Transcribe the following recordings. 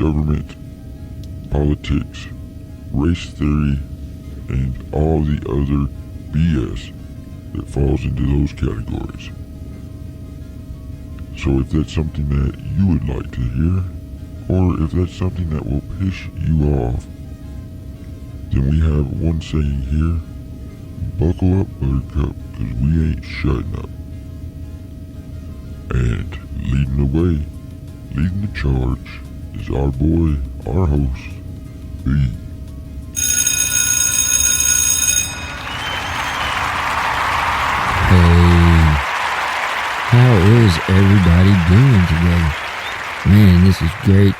government, politics, race theory, and all the other BS that falls into those categories. So if that's something that you would like to hear, or if that's something that will piss you off, then we have one saying here: buckle up, buttercup, cause we ain't shutting up. And leading the way, leading the charge, is our boy, our host, B. Hey, how is everybody doing today? Man, this is great.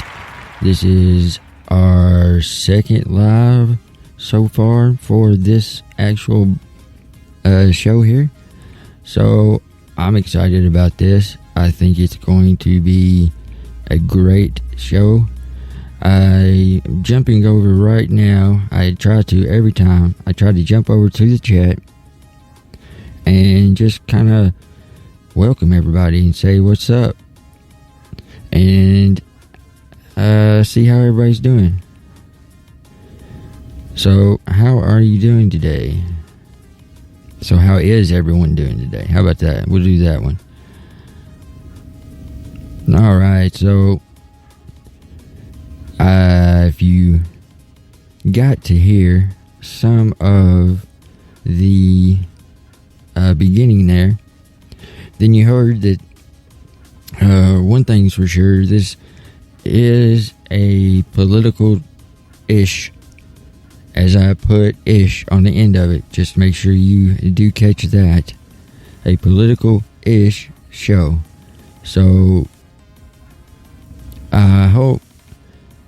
This is our second live so far for this actual show here. So I'm excited about this. I think it's going to be a great show. I'm jumping over right now. I try to jump over to the chat and just kind of welcome everybody and say what's up and see how everybody's doing. So how are you doing today? So how is everyone doing today? How about that? We'll do that one. Alright, so if you got to hear some of the beginning there, then you heard that one thing's for sure, this is a political-ish, as I put ish on the end of it. Just make sure you do catch that. A political-ish show. So I hope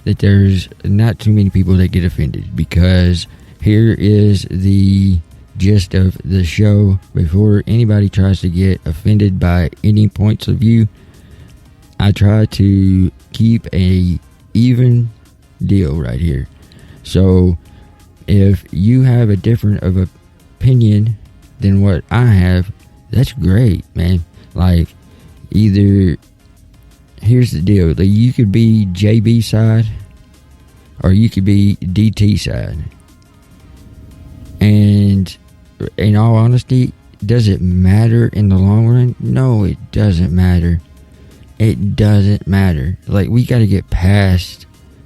that there's not too many people that get offended, because here is the gist of the show. Before anybody tries to get offended by any points of view, I try to keep a even deal right here. So if you have a different of opinion than what I have, that's great, man. Like, either, here's the deal, like, you could be JB side or you could be DT side. And in all honesty, does it matter in the long run? No, it doesn't matter. It doesn't matter. Like, we got to get past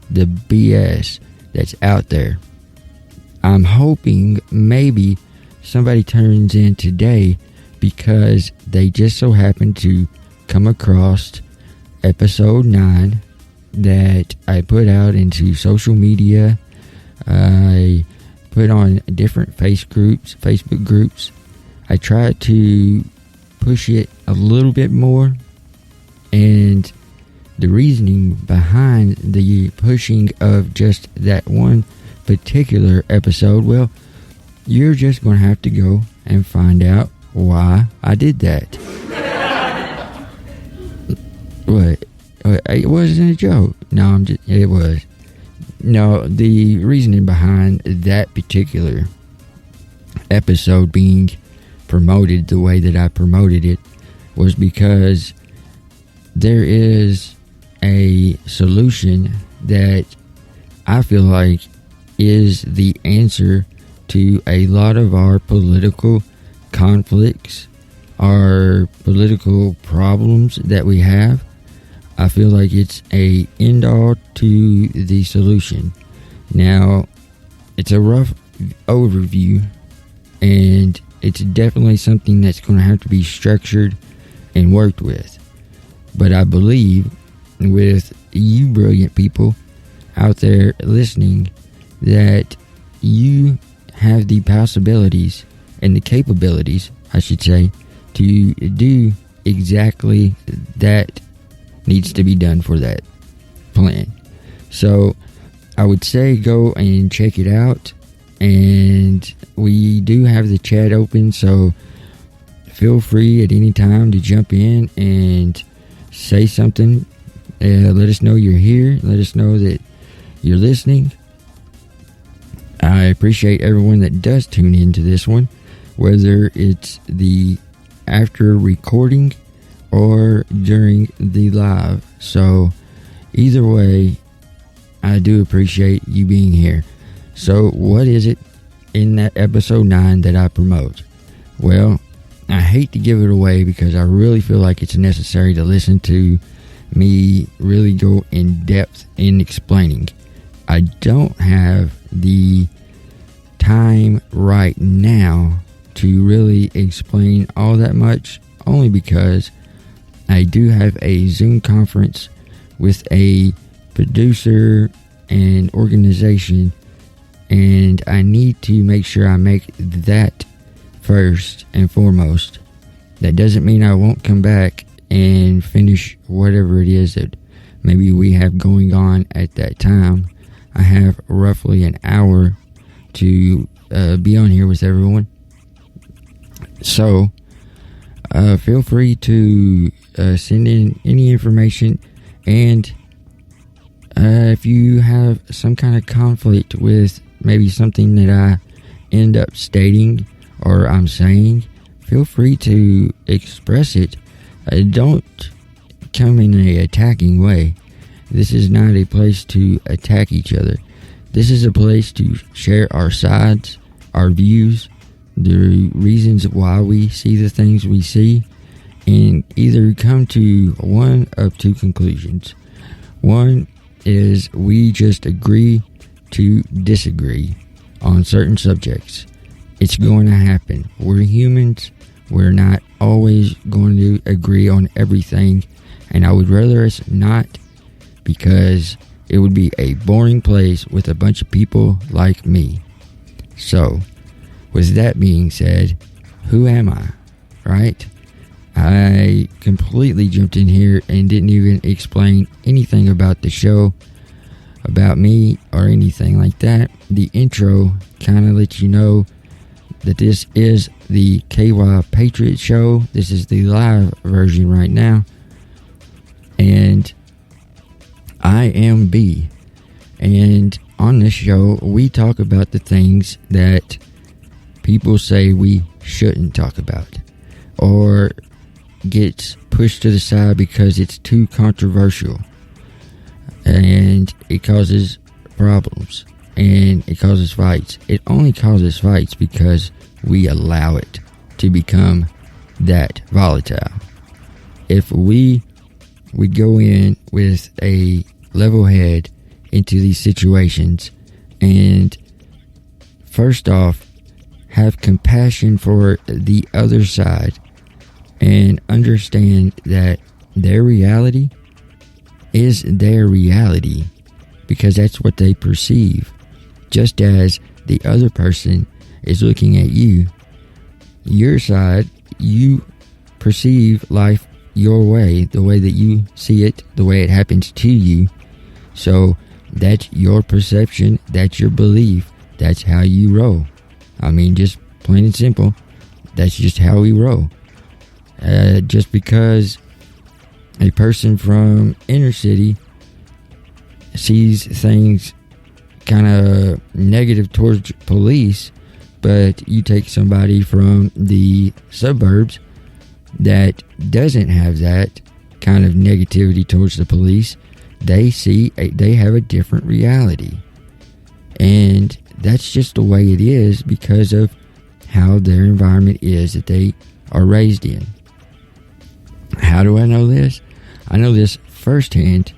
the BS that's out there. I'm hoping maybe somebody turns in today because they just so happen to come across episode 9 that I put out into social media. I put on different Facebook groups. I try to push it a little bit more, and the reasoning behind the pushing of just that one particular episode, well, you're just going to have to go and find out why I did that. What? It wasn't a joke. No, it was. No, the reasoning behind that particular episode being promoted the way that I promoted it was because there is a solution that I feel like is the answer to a lot of our political conflicts, our political problems that we have. I feel like it's a end all to the solution. Now, it's a rough overview, and it's definitely something that's going to have to be structured and worked with. But I believe with you brilliant people out there listening that you have the possibilities and the capabilities, I should say, to do exactly that needs to be done for that plan. So I would say go and check it out, and we do have the chat open, so feel free at any time to jump in and say something. Let us know you're here. Let us know that you're listening. I appreciate everyone that does tune into this one, whether it's the after recording or during the live. So either way, I do appreciate you being here. So what is it in that episode 9 that I promote? Well, I hate to give it away because I really feel like it's necessary to listen to me really go in depth in explaining. I don't have the time right now to really explain all that much, only because I do have a Zoom conference with a producer and organization, and I need to make sure I make that first and foremost. That doesn't mean I won't come back and finish whatever it is that maybe we have going on at that time. I have roughly an hour to be on here with everyone. So, feel free to send in any information, and if you have some kind of conflict with maybe something that I end up stating or I'm saying, feel free to express it. Don't come in an attacking way. This is not a place to attack each other. This is a place to share our sides, our views, the reasons why we see the things we see, and either come to one of two conclusions. One is we just agree to disagree on certain subjects. It's going to happen. We're humans. We're not always going to agree on everything, and I would rather us not, because it would be a boring place with a bunch of people like me. So, with that being said, who am I, right? I completely jumped in here and didn't even explain anything about the show, about me, or anything like that. The intro kind of lets you know that this is the KY Patriot show. This is the live version right now. And I am B. And on this show, we talk about the things that people say we shouldn't talk about, or gets pushed to the side because it's too controversial, and it causes problems, and it causes fights. It only causes fights because we allow it to become that volatile. If we go in with a level head into these situations, and first off, have compassion for the other side, and understand that their reality is their reality, because that's what they perceive. Just as the other person is looking at you, your side, you perceive life your way, the way that you see it, the way it happens to you. So that's your perception, that's your belief, that's how you roll. I mean, just plain and simple, that's just how we roll. Just because a person from inner city sees things kind of negative towards police, but you take somebody from the suburbs that doesn't have that kind of negativity towards the police, they have a different reality. And that's just the way it is because of how their environment is that they are raised in. How do I know this? I know this firsthand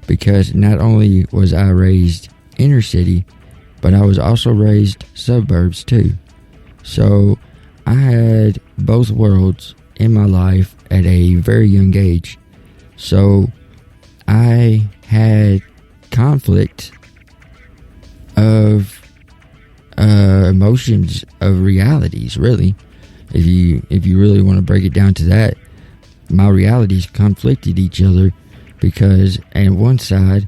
because not only was I raised inner city, but I was also raised suburbs too. So I had both worlds in my life at a very young age. So I had conflict of emotions, of realities, really. If you really want to break it down to that, my realities conflicted each other because on one side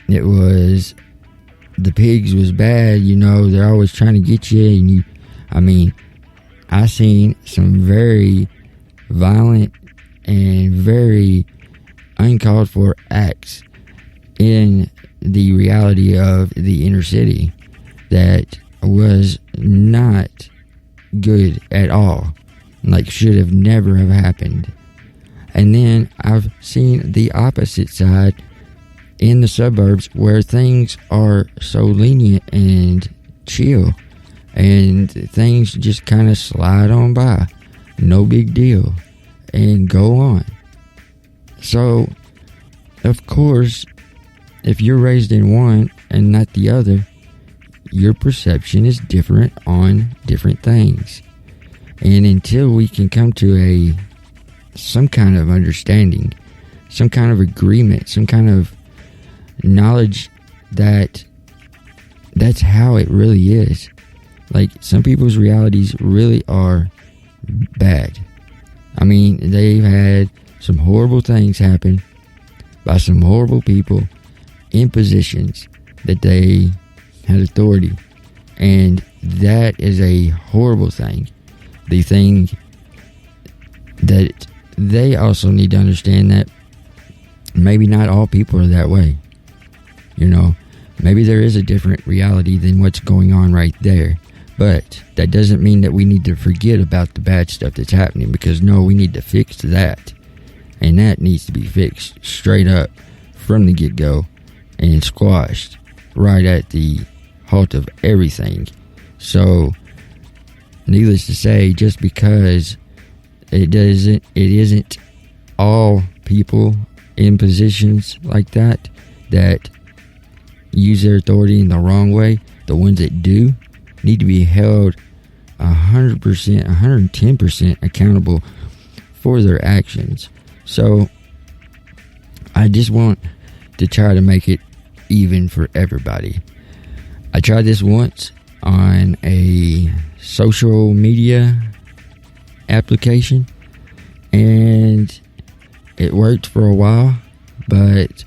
it was the pigs was bad, they're always trying to get you, and I seen some very violent and very uncalled for acts in the reality of the inner city that was not good at all, like should have never have happened. And then I've seen the opposite side in the suburbs where things are so lenient and chill, and things just kind of slide on by, no big deal, and go on. So, of course, if you're raised in one and not the other, your perception is different on different things. And until we can come to some kind of understanding, some kind of agreement, some kind of knowledge that that's how it really is. Like, some people's realities really are bad. I mean, they've had some horrible things happen by some horrible people in positions that they had authority. And that is a horrible thing. The thing that they also need to understand that maybe not all people are that way. You know, maybe there is a different reality than what's going on right there. But that doesn't mean that we need to forget about the bad stuff that's happening, because no, we need to fix that. And that needs to be fixed straight up from the get-go and squashed right at the halt of everything. So, needless to say, just because it isn't all people in positions like that use their authority in the wrong way. The ones that do need to be held 100%, 110% accountable for their actions. So, I just want to try to make it even for everybody. I tried this once on a social media application, and it worked for a while, but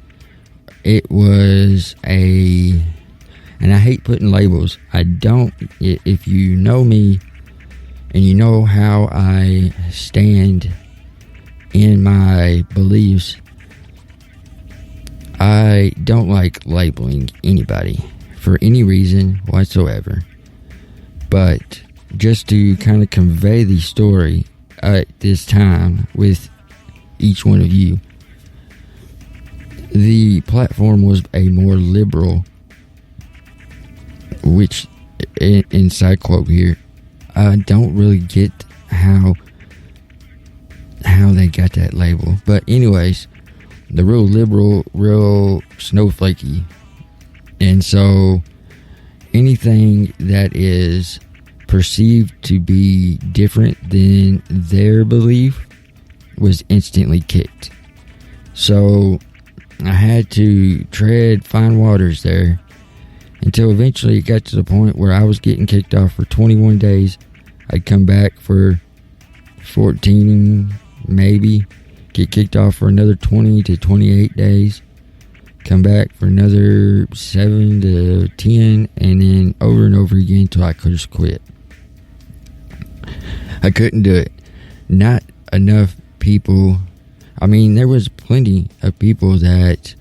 it was and I hate putting labels. If you know me and you know how I stand in my beliefs, I don't like labeling anybody for any reason whatsoever. But just to kind of convey the story at this time with each one of you, the platform was a more liberal, which, inside quote here, I don't really get how they got that label. But anyways, the real liberal, real snowflakey. And so anything that is perceived to be different than their belief was instantly kicked. So I had to tread fine waters there until eventually it got to the point where I was getting kicked off for 21 days. I'd come back for 14, maybe, get kicked off for another 20 to 28 days, come back for another 7 to 10, and then over and over again until I could just quit. I couldn't do it. Not enough people. I mean, there was plenty of people that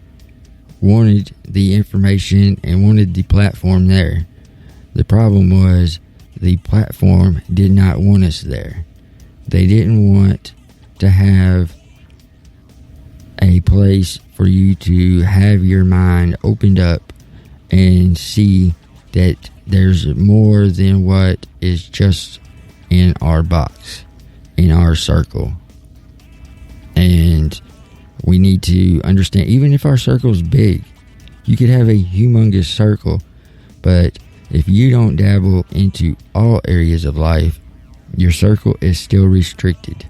wanted the information and wanted the platform there. The problem was the platform did not want us there. They didn't want to have a place for you to have your mind opened up and see that there's more than what is just in our box, in our circle. And we need to understand, even if our circle's big, you could have a humongous circle, but if you don't dabble into all areas of life, your circle is still restricted.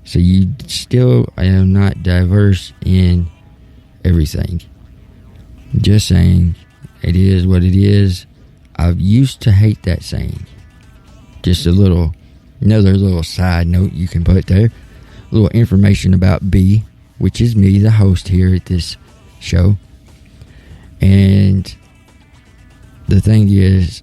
So you still are not diverse in everything. Just saying, it is what it is. I used to hate that saying. Just another little side note you can put there. A little information about B, which is me, the host here at this show. And the thing is,